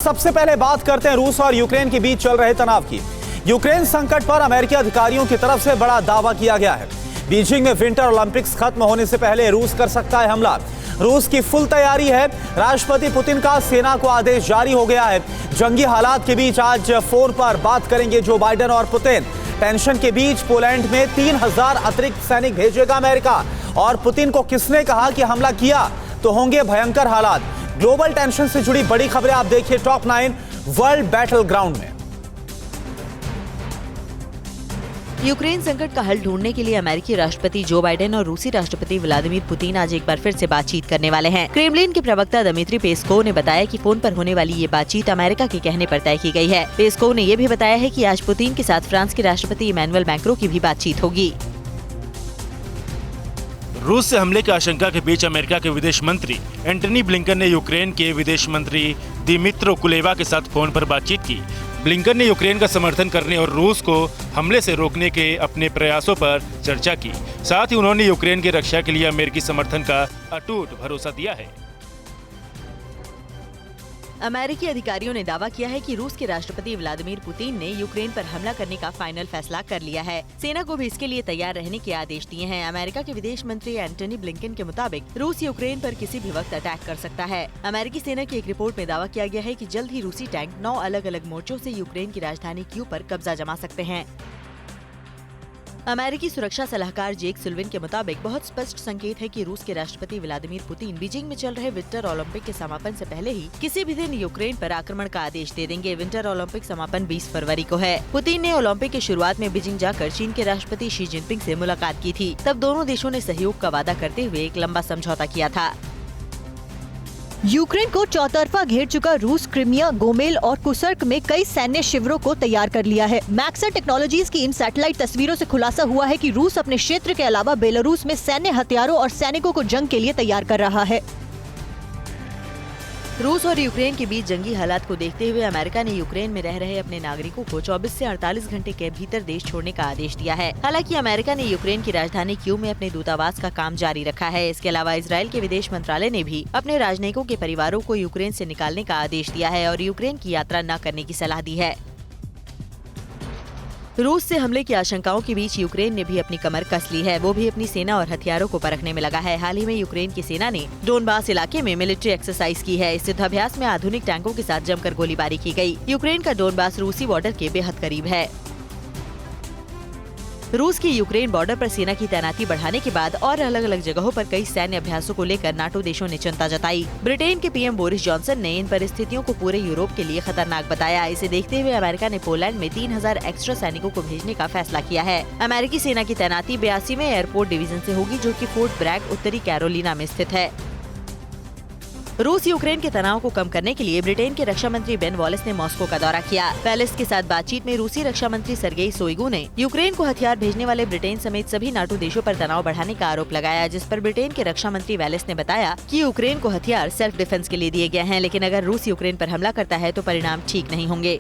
सबसे पहले बात करते हैं रूस और यूक्रेन के बीच चल रहे तनाव की। यूक्रेन संकट पर अमेरिकी अधिकारियों की तरफ से बड़ा दावा किया गया है। बीजिंग में विंटर ओलंपिक्स खत्म होने से पहले रूस कर सकता है हमला। रूस की फुल तैयारी है। राष्ट्रपति पुतिन का सेना को आदेश जारी हो गया है। जंगी हालात के बीच आज फोन पर बात करेंगे जो बाइडेन और पुतिन। टेंशन के बीच पोलैंड में 3000 अतिरिक्त सैनिक भेजेगा अमेरिका। और पुतिन को किसने कहा कि हमला किया तो होंगे भयंकर हालात। ग्लोबल टेंशन से जुड़ी बड़ी खबरें आप देखिए टॉप 9 वर्ल्ड बैटल ग्राउंड में। यूक्रेन संकट का हल ढूंढने के लिए अमेरिकी राष्ट्रपति जो बाइडेन और रूसी राष्ट्रपति व्लादिमीर पुतिन आज एक बार फिर से बातचीत करने वाले हैं। क्रेमलिन के प्रवक्ता दमित्री पेस्कोव ने बताया कि फोन पर होने वाली ये बातचीत अमेरिका के कहने पर तय की गई है। पेस्कोव ने ये भी बताया है कि आज पुतिन के साथ फ्रांस के राष्ट्रपति इमैनुअल मैक्रों की भी बातचीत होगी। रूस से हमले की आशंका के बीच अमेरिका के विदेश मंत्री एंटनी ब्लिंकन ने यूक्रेन के विदेश मंत्री दिमित्रो कुलेबा के साथ फोन पर बातचीत की। ब्लिंकन ने यूक्रेन का समर्थन करने और रूस को हमले से रोकने के अपने प्रयासों पर चर्चा की। साथ ही उन्होंने यूक्रेन की रक्षा के लिए अमेरिकी समर्थन का अटूट भरोसा दिया है। अमेरिकी अधिकारियों ने दावा किया है कि रूस के राष्ट्रपति व्लादिमीर पुतिन ने यूक्रेन पर हमला करने का फाइनल फैसला कर लिया है। सेना को भी इसके लिए तैयार रहने के आदेश दिए हैं। अमेरिका के विदेश मंत्री एंटनी ब्लिंकन के मुताबिक रूस यूक्रेन पर किसी भी वक्त अटैक कर सकता है। अमेरिकी सेना की एक रिपोर्ट में दावा किया गया है कि जल्द ही रूसी टैंक 9 अलग अलग मोर्चों से यूक्रेन की राजधानी क्यू पर कब्जा जमा सकते हैं। अमेरिकी सुरक्षा सलाहकार जेक सुल्लिवन के मुताबिक बहुत स्पष्ट संकेत है कि रूस के राष्ट्रपति व्लादिमीर पुतिन बीजिंग में चल रहे विंटर ओलंपिक के समापन से पहले ही किसी भी दिन यूक्रेन पर आक्रमण का आदेश दे देंगे। विंटर ओलंपिक समापन 20 फरवरी को है। पुतिन ने ओलंपिक की शुरुआत में बीजिंग जाकर चीन के राष्ट्रपति शी जिनपिंग से मुलाकात की थी। तब दोनों देशों ने सहयोग का वादा करते हुए एक लंबा समझौता किया था। यूक्रेन को चौतरफा घेर चुका रूस क्रिमिया, गोमेल और कुर्स्क में कई सैन्य शिविरों को तैयार कर लिया है। मैक्सर टेक्नोलॉजीज की इन सैटेलाइट तस्वीरों से खुलासा हुआ है कि रूस अपने क्षेत्र के अलावा बेलारूस में सैन्य हथियारों और सैनिकों को जंग के लिए तैयार कर रहा है। रूस और यूक्रेन के बीच जंगी हालात को देखते हुए अमेरिका ने यूक्रेन में रह रहे अपने नागरिकों को 24 से 48 घंटे के भीतर देश छोड़ने का आदेश दिया है। हालांकि अमेरिका ने यूक्रेन की राजधानी क्यू में अपने दूतावास का काम जारी रखा है। इसके अलावा इजरायल के विदेश मंत्रालय ने भी अपने राजनयिकों के परिवारों को यूक्रेन से निकालने का आदेश दिया है और यूक्रेन की यात्रा न करने की सलाह दी है। रूस से हमले की आशंकाओं के बीच यूक्रेन ने भी अपनी कमर कस ली है। वो भी अपनी सेना और हथियारों को परखने में लगा है। हाल ही में यूक्रेन की सेना ने डोनबास इलाके में मिलिट्री एक्सरसाइज की है। इस युद्धाभ्यास में आधुनिक टैंकों के साथ जमकर गोलीबारी की गई। यूक्रेन का डोनबास रूसी बॉर्डर के बेहद करीब है। रूस की यूक्रेन बॉर्डर पर सेना की तैनाती बढ़ाने के बाद और अलग अलग जगहों पर कई सैन्य अभ्यासों को लेकर नाटो देशों ने चिंता जताई। ब्रिटेन के पीएम बोरिस जॉनसन ने इन परिस्थितियों को पूरे यूरोप के लिए खतरनाक बताया। इसे देखते हुए अमेरिका ने पोलैंड में 3000 एक्स्ट्रा सैनिकों को भेजने का फैसला किया है। अमेरिकी सेना की तैनाती 82वें एयरपोर्ट डिवीजन से होगी, जो कि फोर्ट ब्रैग उत्तरी कैरोलिना में स्थित है। रूस यूक्रेन के तनाव को कम करने के लिए ब्रिटेन के रक्षा मंत्री बेन वॉलेस ने मॉस्को का दौरा किया। वॉलेस के साथ बातचीत में रूसी रक्षा मंत्री सर्गेई शोइगु ने यूक्रेन को हथियार भेजने वाले ब्रिटेन समेत सभी नाटो देशों पर तनाव बढ़ाने का आरोप लगाया, जिस पर ब्रिटेन के रक्षा मंत्री वॉलेस ने बताया कि यूक्रेन को हथियार सेल्फ डिफेंस के लिए दिए गए हैं, लेकिन अगर रूस यूक्रेन पर हमला करता है तो परिणाम ठीक नहीं होंगे।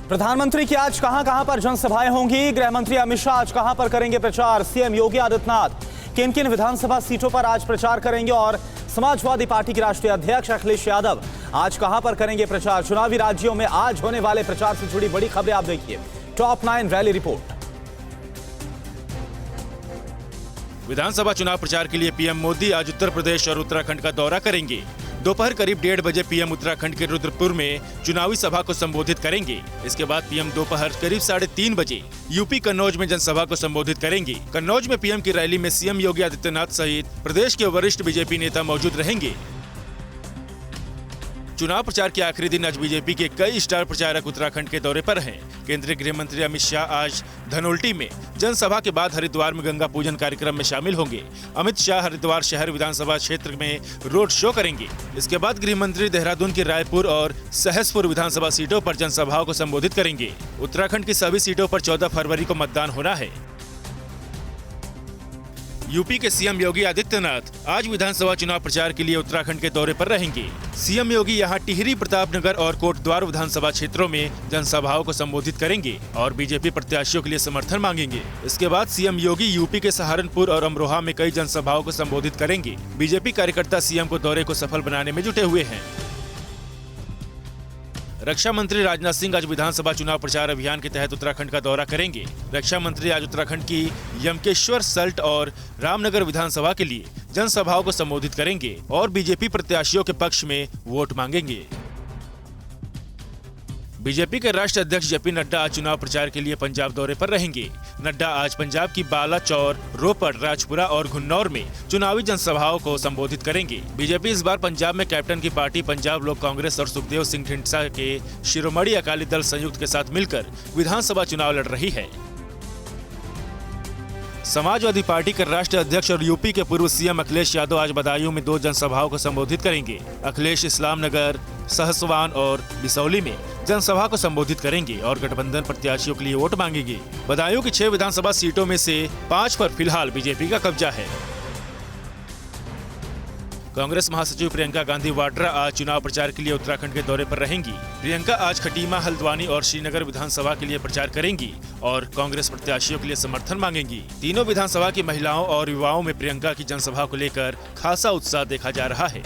प्रधानमंत्री की आज कहां पर जनसभाएं होंगी? गृह मंत्री अमित शाह आज कहां पर करेंगे प्रचार? सीएम योगी आदित्यनाथ किन किन विधानसभा सीटों पर आज प्रचार करेंगे? और समाजवादी पार्टी के राष्ट्रीय अध्यक्ष अखिलेश यादव आज कहां पर करेंगे प्रचार? चुनावी राज्यों में आज होने वाले प्रचार से जुड़ी बड़ी खबरें आप देखिए टॉप 9 रैली रिपोर्ट। विधानसभा चुनाव प्रचार के लिए पीएम मोदी आज उत्तर प्रदेश और उत्तराखंड का दौरा करेंगे। दोपहर करीब 1:30 बजे पीएम उत्तराखंड के रुद्रपुर में चुनावी सभा को संबोधित करेंगे। इसके बाद पीएम दोपहर करीब 3:30 बजे यूपी कन्नौज में जनसभा को संबोधित करेंगे। कन्नौज में पीएम की रैली में सीएम योगी आदित्यनाथ सहित प्रदेश के वरिष्ठ बीजेपी नेता मौजूद रहेंगे। चुनाव प्रचार के आखिरी दिन आज बीजेपी के कई स्टार प्रचारक उत्तराखंड के दौरे पर हैं। केंद्रीय गृह मंत्री अमित शाह आज धनोल्टी में जनसभा के बाद हरिद्वार में गंगा पूजन कार्यक्रम में शामिल होंगे। अमित शाह हरिद्वार शहर विधानसभा क्षेत्र में रोड शो करेंगे। इसके बाद गृह मंत्री देहरादून की रायपुर और सहसपुर विधानसभा सीटों पर जनसभाओं को संबोधित करेंगे। उत्तराखंड की सभी सीटों पर 14 फरवरी को मतदान होना है। यूपी के सीएम योगी आदित्यनाथ आज विधानसभा चुनाव प्रचार के लिए उत्तराखंड के दौरे पर रहेंगे। सीएम योगी यहां टिहरी, प्रतापनगर और कोटद्वार विधानसभा क्षेत्रों में जनसभाओं को संबोधित करेंगे और बीजेपी प्रत्याशियों के लिए समर्थन मांगेंगे। इसके बाद सीएम योगी यूपी के सहारनपुर और अमरोहा में कई जनसभाओं को संबोधित करेंगे। बीजेपी कार्यकर्ता सीएम को दौरे को सफल बनाने में जुटे हुए हैं। रक्षा मंत्री राजनाथ सिंह आज विधानसभा चुनाव प्रचार अभियान के तहत उत्तराखंड का दौरा करेंगे। रक्षा मंत्री आज उत्तराखंड की यमकेश्वर, सल्ट और रामनगर विधानसभा के लिए जनसभाओं को संबोधित करेंगे और बीजेपी प्रत्याशियों के पक्ष में वोट मांगेंगे। बीजेपी के राष्ट्रीय अध्यक्ष जेपी नड्डा आज चुनाव प्रचार के लिए पंजाब दौरे पर रहेंगे। नड्डा आज पंजाब की बालाचौर, रोपड़, राजपुरा और घुन्नौर में चुनावी जनसभाओं को संबोधित करेंगे। बीजेपी इस बार पंजाब में कैप्टन की पार्टी पंजाब लोक कांग्रेस और सुखदेव सिंह ढींडसा के शिरोमणि अकाली दल संयुक्त के साथ मिलकर विधानसभा चुनाव लड़ रही है। समाजवादी पार्टी के राष्ट्रीय अध्यक्ष और यूपी के पूर्व सीएम अखिलेश यादव आज बदायूं में 2 जनसभाओं को संबोधित करेंगे। अखिलेश इस्लाम नगर, सहसवान और बिसौली में जनसभा को संबोधित करेंगे और गठबंधन प्रत्याशियों के लिए वोट मांगेंगे। बदायूं की 6 विधानसभा सीटों में से 5 पर फिलहाल बीजेपी का कब्जा है। कांग्रेस महासचिव प्रियंका गांधी वाड्रा आज चुनाव प्रचार के लिए उत्तराखंड के दौरे पर रहेंगी। प्रियंका आज खटीमा, हल्द्वानी और श्रीनगर विधानसभा के लिए प्रचार करेंगी और कांग्रेस प्रत्याशियों के लिए समर्थन मांगेंगी। तीनों विधानसभा की महिलाओं और युवाओं में प्रियंका की जनसभा को लेकर खासा उत्साह देखा जा रहा है।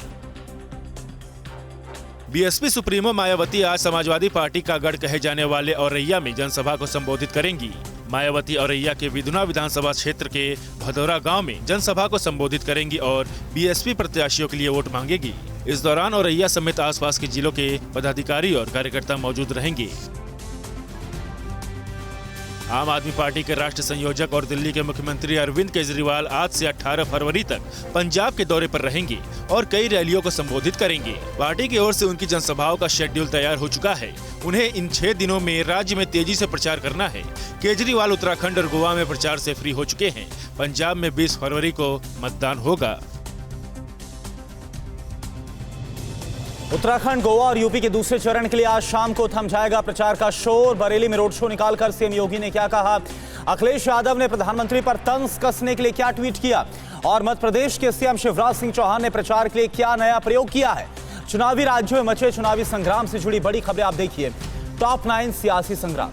बीएसपी सुप्रीमो मायावती आज समाजवादी पार्टी का गढ़ कहे जाने वाले औरैया में जनसभा को संबोधित करेंगी। मायावती औरैया के विधुना विधानसभा क्षेत्र के भदौरा गांव में जनसभा को संबोधित करेंगी और बीएसपी प्रत्याशियों के लिए वोट मांगेगी। इस दौरान औरैया समेत आसपास के जिलों के पदाधिकारी और कार्यकर्ता मौजूद रहेंगे। आम आदमी पार्टी के राष्ट्रीय संयोजक और दिल्ली के मुख्यमंत्री अरविंद केजरीवाल आज से 18 फरवरी तक पंजाब के दौरे पर रहेंगे और कई रैलियों को संबोधित करेंगे। पार्टी की ओर से उनकी जनसभाओं का शेड्यूल तैयार हो चुका है। उन्हें इन 6 दिनों में राज्य में तेजी से प्रचार करना है। केजरीवाल उत्तराखंड और गोवा में प्रचार से फ्री हो चुके हैं। पंजाब में 20 फरवरी को मतदान होगा। उत्तराखंड, गोवा और यूपी के दूसरे चरण के लिए आज शाम को थम जाएगा प्रचार का शोर। बरेली में रोड शो निकालकर सीएम योगी ने क्या कहा, अखिलेश यादव ने प्रधानमंत्री पर तंज कसने के लिए क्या ट्वीट किया और मध्य प्रदेश के सीएम शिवराज सिंह चौहान ने प्रचार के लिए क्या नया प्रयोग किया है। चुनावी राज्यों में मचे चुनावी संग्राम से जुड़ी बड़ी खबरें आप देखिए। टॉप 9 सियासी संग्राम।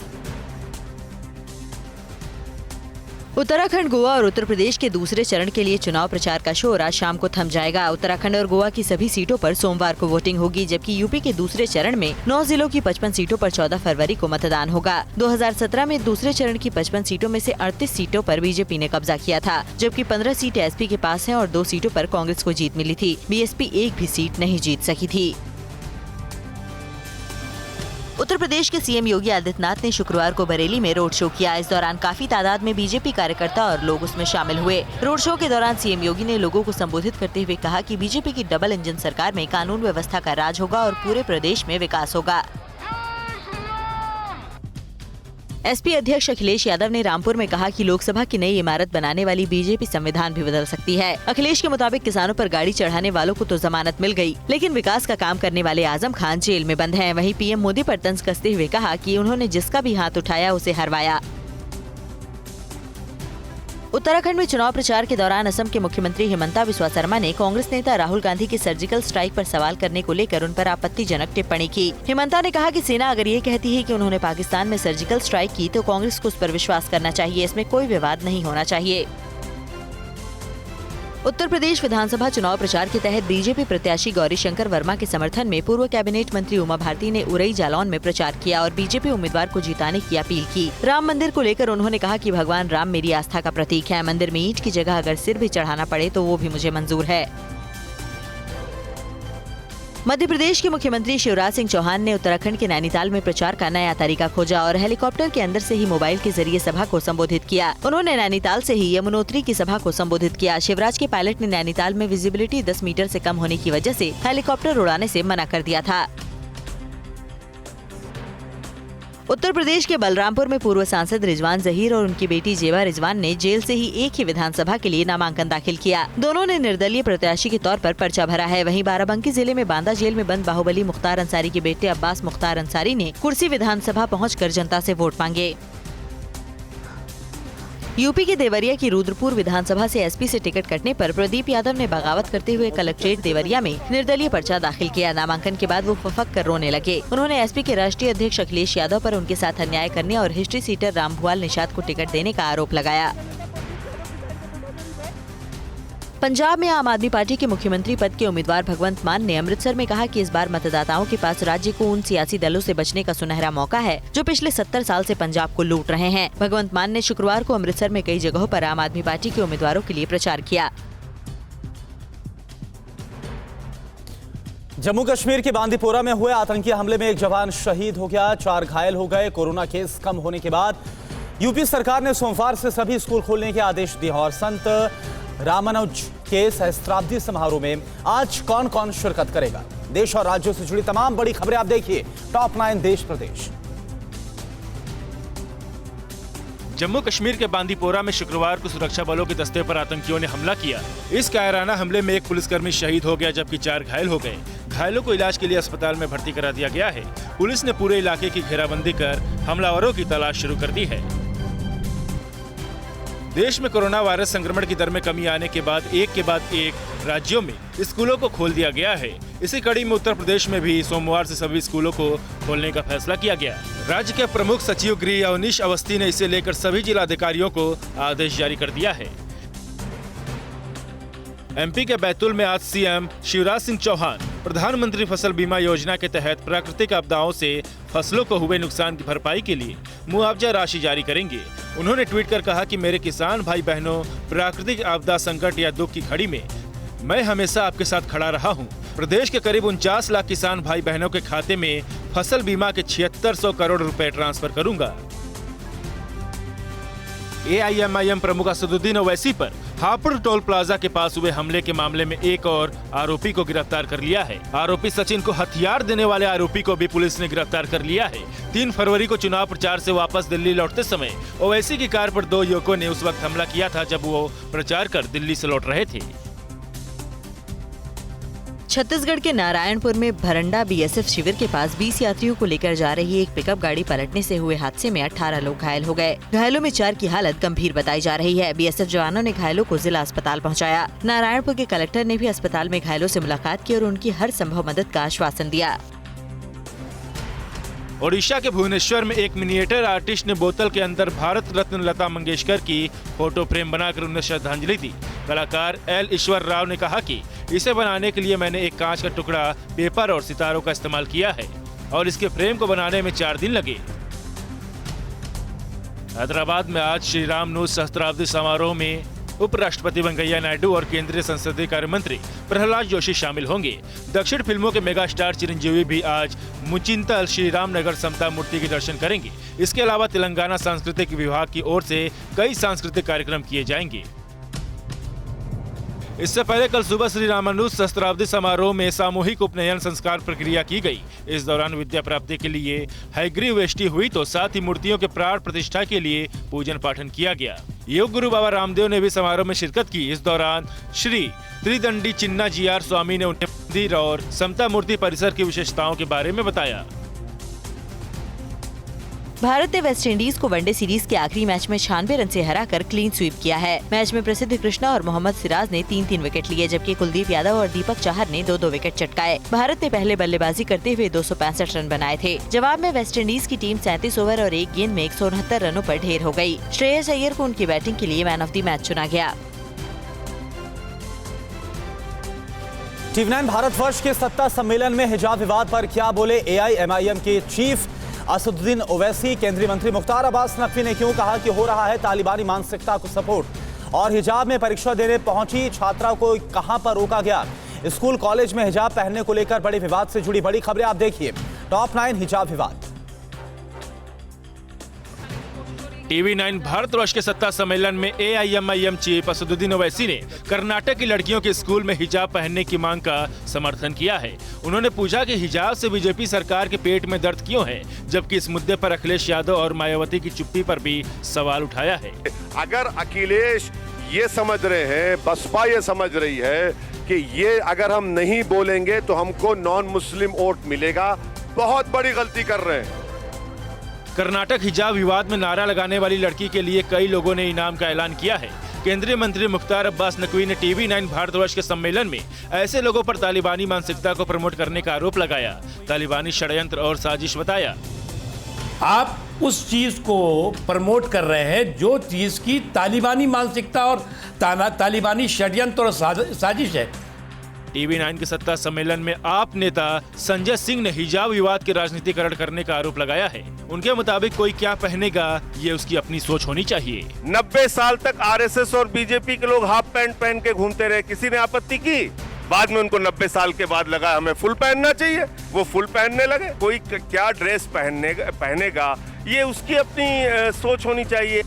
उत्तराखंड, गोवा और उत्तर प्रदेश के दूसरे चरण के लिए चुनाव प्रचार का शोर आज शाम को थम जाएगा। उत्तराखंड और गोवा की सभी सीटों पर सोमवार को वोटिंग होगी, जबकि यूपी के दूसरे चरण में 9 जिलों की 55 सीटों पर 14 फरवरी को मतदान होगा। 2017 में दूसरे चरण की 55 सीटों में से 38 सीटों पर बीजेपी ने कब्जा किया था, जबकि 15 सीटें एसपी के पास हैं और 2 सीटों पर कांग्रेस को जीत मिली थी। बीएसपी एक भी सीट नहीं जीत सकी थी। उत्तर प्रदेश के सीएम योगी आदित्यनाथ ने शुक्रवार को बरेली में रोड शो किया। इस दौरान काफी तादाद में बीजेपी कार्यकर्ता और लोग उसमें शामिल हुए। रोड शो के दौरान सीएम योगी ने लोगों को संबोधित करते हुए कहा कि बीजेपी की डबल इंजन सरकार में कानून व्यवस्था का राज होगा और पूरे प्रदेश में विकास होगा। एसपी अध्यक्ष अखिलेश यादव ने रामपुर में कहा कि लोकसभा की नई इमारत बनाने वाली बीजेपी संविधान भी बदल सकती है। अखिलेश के मुताबिक किसानों पर गाड़ी चढ़ाने वालों को तो जमानत मिल गई, लेकिन विकास का काम करने वाले आजम खान जेल में बंद हैं। वहीं पीएम मोदी पर तंज कसते हुए कहा कि उन्होंने जिसका भी हाथ उठाया उसे हरवाया। उत्तराखंड में चुनाव प्रचार के दौरान असम के मुख्यमंत्री हिमंता बिस्वा शर्मा ने कांग्रेस नेता राहुल गांधी की सर्जिकल स्ट्राइक पर सवाल करने को लेकर उन पर आपत्तिजनक टिप्पणी की। हिमंता ने कहा कि सेना अगर ये कहती है कि उन्होंने पाकिस्तान में सर्जिकल स्ट्राइक की तो कांग्रेस को उस पर विश्वास करना चाहिए। इसमें कोई विवाद नहीं होना चाहिए। उत्तर प्रदेश विधानसभा चुनाव प्रचार के तहत बीजेपी प्रत्याशी गौरीशंकर वर्मा के समर्थन में पूर्व कैबिनेट मंत्री उमा भारती ने उरई जालौन में प्रचार किया और बीजेपी उम्मीदवार को जिताने की अपील की। राम मंदिर को लेकर उन्होंने कहा कि भगवान राम मेरी आस्था का प्रतीक है। मंदिर में ईंट की जगह अगर सिर भी चढ़ाना पड़े तो वो भी मुझे मंजूर है। मध्य प्रदेश के मुख्यमंत्री शिवराज सिंह चौहान ने उत्तराखंड के नैनीताल में प्रचार का नया तरीका खोजा और हेलीकॉप्टर के अंदर से ही मोबाइल के जरिए सभा को संबोधित किया। उन्होंने नैनीताल से ही यमुनोत्री की सभा को संबोधित किया। शिवराज के पायलट ने नैनीताल में विजिबिलिटी 10 मीटर से कम होने की वजह से हेलीकॉप्टर उड़ाने से मना कर दिया था। उत्तर प्रदेश के बलरामपुर में पूर्व सांसद रिजवान जहीर और उनकी बेटी जेबा रिजवान ने जेल से ही एक ही विधानसभा के लिए नामांकन दाखिल किया। दोनों ने निर्दलीय प्रत्याशी के तौर पर पर्चा भरा है। वहीं बाराबंकी जिले में बांदा जेल में बंद बाहुबली मुख्तार अंसारी के बेटे अब्बास मुख्तार अंसारी ने कुर्सी विधानसभा पहुंचकर जनता से वोट मांगे। यूपी के देवरिया की रुद्रपुर विधानसभा से एसपी से टिकट कटने पर प्रदीप यादव ने बगावत करते हुए कलेक्ट्रेट देवरिया में निर्दलीय पर्चा दाखिल किया। नामांकन के बाद वो फफक कर रोने लगे। उन्होंने एसपी के राष्ट्रीय अध्यक्ष अखिलेश यादव पर उनके साथ अन्याय करने और हिस्ट्री सीटर रामभुआल निषाद को टिकट देने का आरोप लगाया। पंजाब में आम आदमी पार्टी के मुख्यमंत्री पद के उम्मीदवार भगवंत मान ने अमृतसर में कहा कि इस बार मतदाताओं के पास राज्य को उन सियासी दलों से बचने का सुनहरा मौका है जो पिछले 70 साल से पंजाब को लूट रहे हैं। भगवंत मान ने शुक्रवार को अमृतसर में कई जगहों पर आम आदमी पार्टी के उम्मीदवारों के लिए प्रचार किया। जम्मू कश्मीर के बांदीपोरा में हुए आतंकी हमले में एक जवान शहीद हो गया, 4 घायल हो गए। कोरोना केस कम होने के बाद यूपी सरकार ने सोमवार से सभी स्कूल खोलने के आदेश दिए और संत रामानुज के सहस्त्राब्दी समारोह में आज कौन कौन शिरकत करेगा? देश और राज्यों से जुड़ी तमाम बड़ी खबरें आप देखिए टॉप 9 देश प्रदेश। जम्मू कश्मीर के बांदीपोरा में शुक्रवार को सुरक्षा बलों के दस्ते पर आतंकियों ने हमला किया। इस कायराना हमले में एक पुलिसकर्मी शहीद हो गया जबकि 4 घायल हो गए। घायलों को इलाज के लिए अस्पताल में भर्ती करा दिया गया है। पुलिस ने पूरे इलाके की घेराबंदी कर हमलावरों की तलाश शुरू कर दी है। देश में कोरोना वायरस संक्रमण की दर में कमी आने के बाद एक राज्यों में स्कूलों को खोल दिया गया है। इसी कड़ी में उत्तर प्रदेश में भी सोमवार से सभी स्कूलों को खोलने का फैसला किया गया। राज्य के प्रमुख सचिव गृह अवनीश अवस्थी ने इसे लेकर सभी जिलाधिकारियों को आदेश जारी कर दिया है। एमपी के बैतूल में आज सीएम शिवराज सिंह चौहान प्रधानमंत्री फसल बीमा योजना के तहत प्राकृतिक आपदाओं से फसलों को हुए नुकसान की भरपाई के लिए मुआवजा राशि जारी करेंगे। उन्होंने ट्वीट कर कहा कि मेरे किसान भाई बहनों, प्राकृतिक आपदा, संकट या दुख की घड़ी में मैं हमेशा आपके साथ खड़ा रहा हूं। प्रदेश के करीब 49 लाख किसान भाई बहनों के खाते में फसल बीमा के 7600 करोड़ रुपए ट्रांसफर करूंगा। एआईएमआईएम प्रमुख असदुद्दीन ओवैसी पर हापुड़ टोल प्लाजा के पास हुए हमले के मामले में एक और आरोपी को गिरफ्तार कर लिया है। आरोपी सचिन को हथियार देने वाले आरोपी को भी पुलिस ने गिरफ्तार कर लिया है। 3 फरवरी को चुनाव प्रचार से वापस दिल्ली लौटते समय ओवैसी की कार पर 2 युवकों ने उस वक्त हमला किया था जब वो प्रचार कर दिल्ली से लौट रहे थे। छत्तीसगढ़ के नारायणपुर में भरंडा बीएसएफ शिविर के पास 20 यात्रियों को लेकर जा रही एक पिकअप गाड़ी पलटने से हुए हादसे में 18 लोग घायल हो गए। घायलों में 4 की हालत गंभीर बताई जा रही है। बीएसएफ जवानों ने घायलों को जिला अस्पताल पहुंचाया। नारायणपुर के कलेक्टर ने भी अस्पताल में घायलों से मुलाकात की और उनकी हर संभव मदद का आश्वासन दिया। ओडिशा के भुवनेश्वर में एक मिनिएचर आर्टिस्ट ने बोतल के अंदर भारत रत्न लता मंगेशकर की फोटो फ्रेम बनाकर उन्हें श्रद्धांजलि दी। कलाकार एल ईश्वर राव ने कहा कि इसे बनाने के लिए मैंने एक कांच का टुकड़ा, पेपर और सितारों का इस्तेमाल किया है और इसके फ्रेम को बनाने में 4 दिन लगे। हैदराबाद में आज श्री रामनुज सहस्त्राब्दी समारोह में उपराष्ट्रपति वेंकैया नायडू और केंद्रीय संसदीय कार्य मंत्री प्रहलाद जोशी शामिल होंगे। दक्षिण फिल्मों के मेगा स्टार चिरंजीवी भी आज मुचिंतल श्री रामनगर समता मूर्ति के दर्शन करेंगे। इसके अलावा तेलंगाना सांस्कृतिक विभाग की ओर से कई सांस्कृतिक कार्यक्रम किए जाएंगे। इससे पहले कल सुबह श्री रामानुज सहस्त्राब्दी समारोह में सामूहिक उपनयन संस्कार प्रक्रिया की गई। इस दौरान विद्या प्राप्ति के लिए हयग्रीव वेष्टि हुई तो साथ ही मूर्तियों के प्राण प्रतिष्ठा के लिए पूजन पाठन किया गया। योग गुरु बाबा रामदेव ने भी समारोह में शिरकत की। इस दौरान श्री त्रिदंडी चिन्ना जीआर स्वामी ने उन्हें मंदिर और समता मूर्ति परिसर की विशेषताओं के बारे में बताया। भारत ने वेस्टइंडीज को वनडे सीरीज के आखिरी मैच में 96 रन से हराकर क्लीन स्वीप किया है। मैच में प्रसिद्ध कृष्णा और मोहम्मद सिराज ने 3-3 विकेट लिए जबकि कुलदीप यादव और दीपक चाहर ने 2-2 विकेट चटकाए। भारत ने पहले बल्लेबाजी करते हुए 265 रन बनाए थे। जवाब में वेस्टइंडीज की टीम 37 ओवर और 1 गेंद में 169 रनों पर ढेर हो गयी। श्रेयस अय्यर को उनकी बैटिंग के लिए मैन ऑफ द मैच चुना गया। TV9 भारतवर्ष के सत्ता सम्मेलन में हिजाब विवाद पर क्या बोले एआईएमआईएम के चीफ असदुद्दीन ओवैसी? केंद्रीय मंत्री मुख्तार अब्बास नकवी ने क्यों कहा कि हो रहा है तालिबानी मानसिकता को सपोर्ट? और हिजाब में परीक्षा देने पहुंची छात्रा को कहां पर रोका गया? स्कूल कॉलेज में हिजाब पहनने को लेकर बड़े विवाद से जुड़ी बड़ी खबरें आप देखिए टॉप 9 हिजाब विवाद। TV9 भारतवर्ष के सत्ता सम्मेलन में एआईएमआईएम चीफ असदुद्दीन ओवैसी ने कर्नाटक की लड़कियों के स्कूल में हिजाब पहनने की मांग का समर्थन किया है। उन्होंने पूछा कि हिजाब से बीजेपी सरकार के पेट में दर्द क्यों है, जबकि इस मुद्दे पर अखिलेश यादव और मायावती की चुप्पी पर भी सवाल उठाया है। अगर अखिलेश ये समझ रहे हैं, बसपा ये समझ रही है कि ये अगर हम नहीं बोलेंगे तो हमको नॉन मुस्लिम वोट मिलेगा, बहुत बड़ी गलती कर रहे हैं। कर्नाटक हिजाब विवाद में नारा लगाने वाली लड़की के लिए कई लोगों ने इनाम का ऐलान किया है। केंद्रीय मंत्री मुख्तार अब्बास नकवी ने TV9 भारतवर्ष के सम्मेलन में ऐसे लोगों पर तालिबानी मानसिकता को प्रमोट करने का आरोप लगाया, तालिबानी षड्यंत्र और साजिश बताया। आप उस चीज को प्रमोट कर रहे हैं जो चीज की तालिबानी मानसिकता और तालिबानी षड्यंत्र और साजिश है। TV9 के सत्ता सम्मेलन में आप नेता संजय सिंह ने हिजाब विवाद के राजनीतिकरण करने का आरोप लगाया है। उनके मुताबिक कोई क्या पहनेगा ये उसकी अपनी सोच होनी चाहिए। 90 साल तक RSS और बीजेपी के लोग हाफ पैंट पहन के घूमते रहे, किसी ने आपत्ति की? बाद में उनको 90 साल के बाद लगा हमें फुल पहनना चाहिए, वो फुल पहनने लगे। कोई क्या ड्रेस पहनेगा ये उसकी अपनी सोच होनी चाहिए।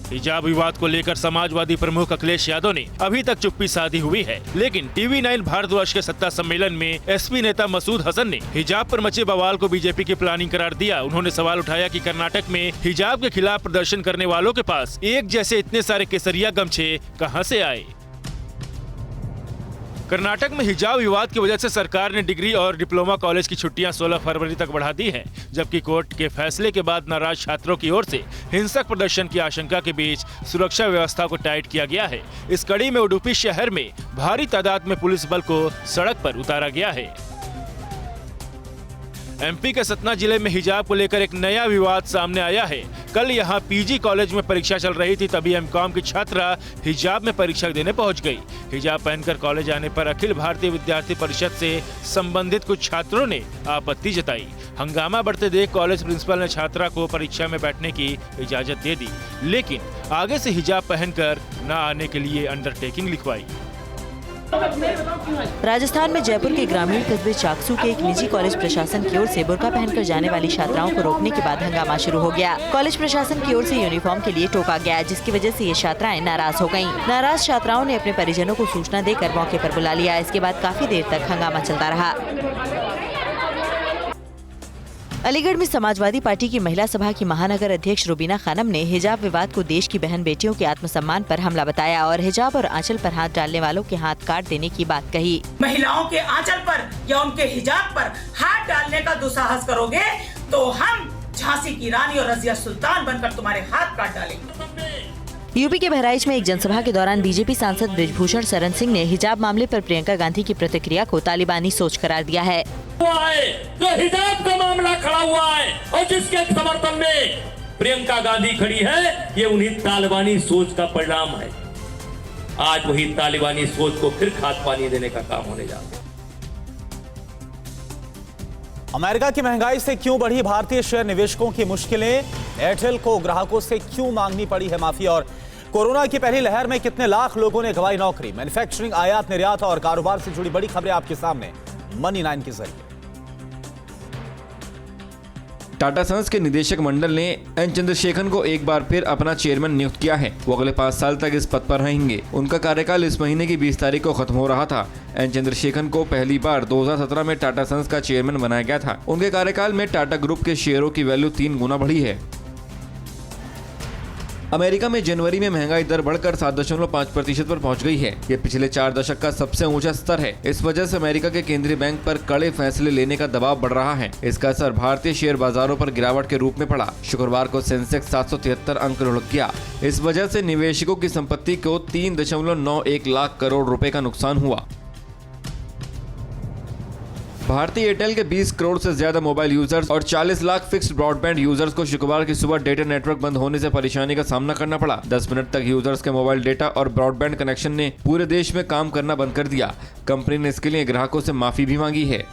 हिजाब विवाद को लेकर समाजवादी प्रमुख अखिलेश यादव ने अभी तक चुप्पी साधी हुई है, लेकिन TV9 भारतवर्ष के सत्ता सम्मेलन में SP नेता मसूद हसन ने हिजाब पर मचे बवाल को बीजेपी की प्लानिंग करार दिया। उन्होंने सवाल उठाया कि कर्नाटक में हिजाब के खिलाफ प्रदर्शन करने वालों के पास एक जैसे इतने सारे केसरिया गमछे कहां से आए। कर्नाटक में हिजाब विवाद की वजह से सरकार ने डिग्री और डिप्लोमा कॉलेज की छुट्टियां 16 फरवरी तक बढ़ा दी हैं, जबकि कोर्ट के फैसले के बाद नाराज छात्रों की ओर से हिंसक प्रदर्शन की आशंका के बीच सुरक्षा व्यवस्था को टाइट किया गया है। इस कड़ी में उडुपी शहर में भारी तादाद में पुलिस बल को सड़क पर उतारा गया है। MP के सतना जिले में हिजाब को लेकर एक नया विवाद सामने आया है। कल यहां PG कॉलेज में परीक्षा चल रही थी, तभी MCOM की छात्रा हिजाब में परीक्षा देने पहुंच गई। हिजाब पहनकर कॉलेज आने पर अखिल भारतीय विद्यार्थी परिषद से संबंधित कुछ छात्रों ने आपत्ति जताई। हंगामा बढ़ते देख कॉलेज प्रिंसिपल ने छात्रा को परीक्षा में बैठने की इजाजत दे दी, लेकिन आगे से हिजाब पहनकर न आने के लिए अंडरटेकिंग लिखवाई। राजस्थान में जयपुर के ग्रामीण कस्बे चाकसू के एक निजी कॉलेज प्रशासन की ओर से बुर्का पहनकर जाने वाली छात्राओं को रोकने के बाद हंगामा शुरू हो गया। कॉलेज प्रशासन की ओर से यूनिफॉर्म के लिए टोका गया, जिसकी वजह से ये छात्राएं नाराज हो गयीं। नाराज छात्राओं ने अपने परिजनों को सूचना देकर मौके पर बुला लिया। इसके बाद काफी देर तक हंगामा चलता रहा। अलीगढ़ में समाजवादी पार्टी की महिला सभा की महानगर अध्यक्ष रुबीना खानम ने हिजाब विवाद को देश की बहन बेटियों के आत्मसम्मान पर हमला बताया और हिजाब और आंचल पर हाथ डालने वालों के हाथ काट देने की बात कही। महिलाओं के आंचल पर या उनके हिजाब पर हाथ डालने का दुस्साहस करोगे तो हम झांसी की रानी और रजिया सुल्तान बनकर तुम्हारे हाथ काट डालेंगे। यूपी के बहराइच में एक जनसभा के दौरान बीजेपी सांसद बृजभूषण शरण सिंह ने हिजाब मामले पर प्रियंका गांधी की प्रतिक्रिया को तालिबानी सोच करार दिया है। जो हिजाब का मामला खड़ा हुआ है और जिसके समर्थन में प्रियंका गांधी खड़ी है, ये उन्हीं तालिबानी सोच का परिणाम है। आज वही तालिबानी सोच को फिर खाद पानी देने का काम होने जा रहा है। अमेरिका की महंगाई से क्यों बढ़ी भारतीय शेयर निवेशकों की मुश्किलें? एयरटेल को ग्राहकों से क्यों मांगनी पड़ी है माफी? और कोरोना की पहली लहर में कितने लाख लोगों ने गंवाई नौकरी? मैन्युफैक्चरिंग, आयात निर्यात और कारोबार से जुड़ी बड़ी खबरें आपके सामने मनी 9 के जरिए। टाटा सन्स के निदेशक मंडल ने एन चंद्रशेखरन को एक बार फिर अपना चेयरमैन नियुक्त किया है। वो अगले 5 साल तक इस पद पर रहेंगे। उनका कार्यकाल इस महीने की 20 तारीख को खत्म हो रहा था। एन चंद्रशेखरन को पहली बार 2017 में टाटा सन्स का चेयरमैन बनाया गया था। उनके कार्यकाल में टाटा ग्रुप के शेयरों की वैल्यू 3 गुना बढ़ी है। अमेरिका में जनवरी में महंगाई दर बढ़कर 7.5% पर पहुंच गई है। ये पिछले 4 दशक का सबसे ऊंचा स्तर है। इस वजह से अमेरिका के केंद्रीय बैंक पर कड़े फैसले लेने का दबाव बढ़ रहा है। इसका असर भारतीय शेयर बाजारों पर गिरावट के रूप में पड़ा। शुक्रवार को सेंसेक्स 773 अंक लुढ़क गया। इस वजह से निवेशकों की संपत्ति को 3.91 लाख करोड़ रुपए का नुकसान हुआ। भारतीय एयरटेल के 20 करोड़ से ज्यादा मोबाइल यूजर्स और 40 लाख फिक्स्ड ब्रॉडबैंड यूजर्स को शुक्रवार की सुबह डेटा नेटवर्क बंद होने से परेशानी का सामना करना पड़ा। 10 मिनट तक यूजर्स के मोबाइल डेटा और ब्रॉडबैंड कनेक्शन ने पूरे देश में काम करना बंद कर दिया। कंपनी ने इसके लिए ग्राहकों से माफी भी मांगी है।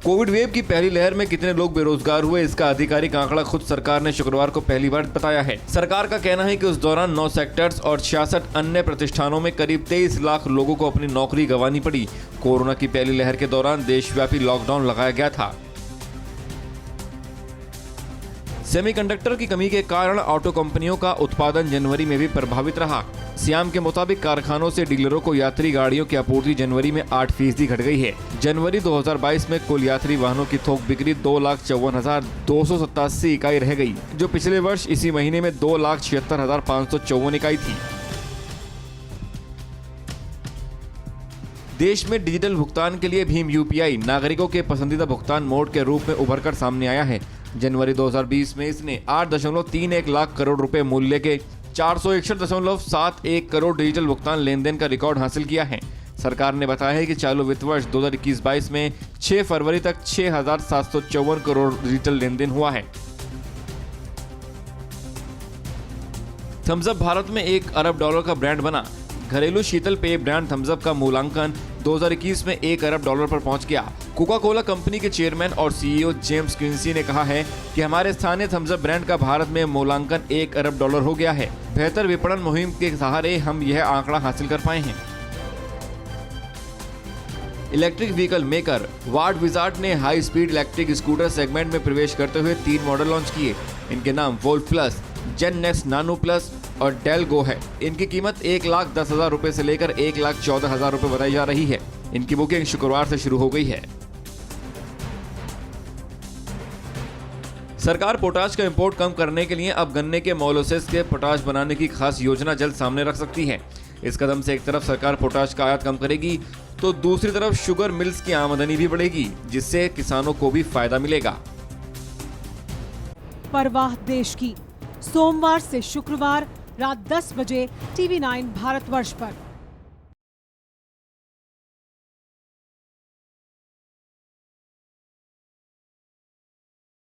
कोविड वेव की पहली लहर में कितने लोग बेरोजगार हुए, इसका आधिकारिक आंकड़ा खुद सरकार ने शुक्रवार को पहली बार बताया है। सरकार का कहना है कि उस दौरान 9 सेक्टर्स और 66 अन्य प्रतिष्ठानों में करीब 23 लाख लोगों को अपनी नौकरी गंवानी पड़ी। कोरोना की पहली लहर के दौरान देशव्यापी लॉकडाउन लगाया गया था। सेमीकंडक्टर की कमी के कारण ऑटो कंपनियों का उत्पादन जनवरी में भी प्रभावित रहा। सियाम के मुताबिक कारखानों से डीलरों को यात्री गाड़ियों की आपूर्ति जनवरी में 8% घट गई है। जनवरी 2022 में कुल यात्री वाहनों की थोक बिक्री 2,54,287 इकाई रह गई, जो पिछले वर्ष इसी महीने में 2,76,554 इकाई थी। देश में डिजिटल भुगतान के लिए भीम यूपीआई नागरिकों के पसंदीदा भुगतान मोड के रूप में उभर कर सामने आया है। जनवरी 2020 में इसने 8.31 लाख करोड़ रुपए मूल्य के 461.71 करोड़ डिजिटल भुगतान लेन देन का रिकॉर्ड हासिल किया है। सरकार ने बताया है कि चालू वित्त वर्ष 2021-22 में 6 फरवरी तक 6,754 करोड़ डिजिटल लेन देन हुआ है। थम्स अप भारत में $1 अरब का ब्रांड बना। घरेलू शीतल पेय ब्रांड थम्स अप का मूल्यांकन 2021 में $1 अरब पर पहुंच गया। कोका कोला कंपनी के चेयरमैन और सीईओ जेम्स क्विंसी ने कहा है कि हमारे स्थानीय थम्स अप ब्रांड का भारत में मूल्यांकन $1 अरब हो गया है। बेहतर विपणन मुहिम के सहारे हम यह आंकड़ा हासिल कर पाए हैं। Electric vehicle maker Ward Wizard ने high speed electric scooter segment में प्रवेश करते हुए 3 मॉडल लॉन्च किए। इनके नाम वोल्ट प्लस, जेन नेक्स्ट नानो प्लस और डेल गो है। इनकी कीमत 1,10,000 रुपए से लेकर 1,14,000 रुपए बताई जा रही है। इनकी बुकिंग शुक्रवार से शुरू हो गई है। सरकार पोटाश का इंपोर्ट कम करने के लिए अब गन्ने के मोलासेस के पोटाश बनाने की खास योजना जल्द सामने रख सकती है। इस कदम से एक तरफ सरकार पोटाश का आयात कम करेगी तो दूसरी तरफ शुगर मिल्स की आमदनी भी बढ़ेगी, जिससे किसानों को भी फायदा मिलेगा। परवाह देश की, सोमवार से शुक्रवार रात 10 बजे TV9 भारतवर्ष पर।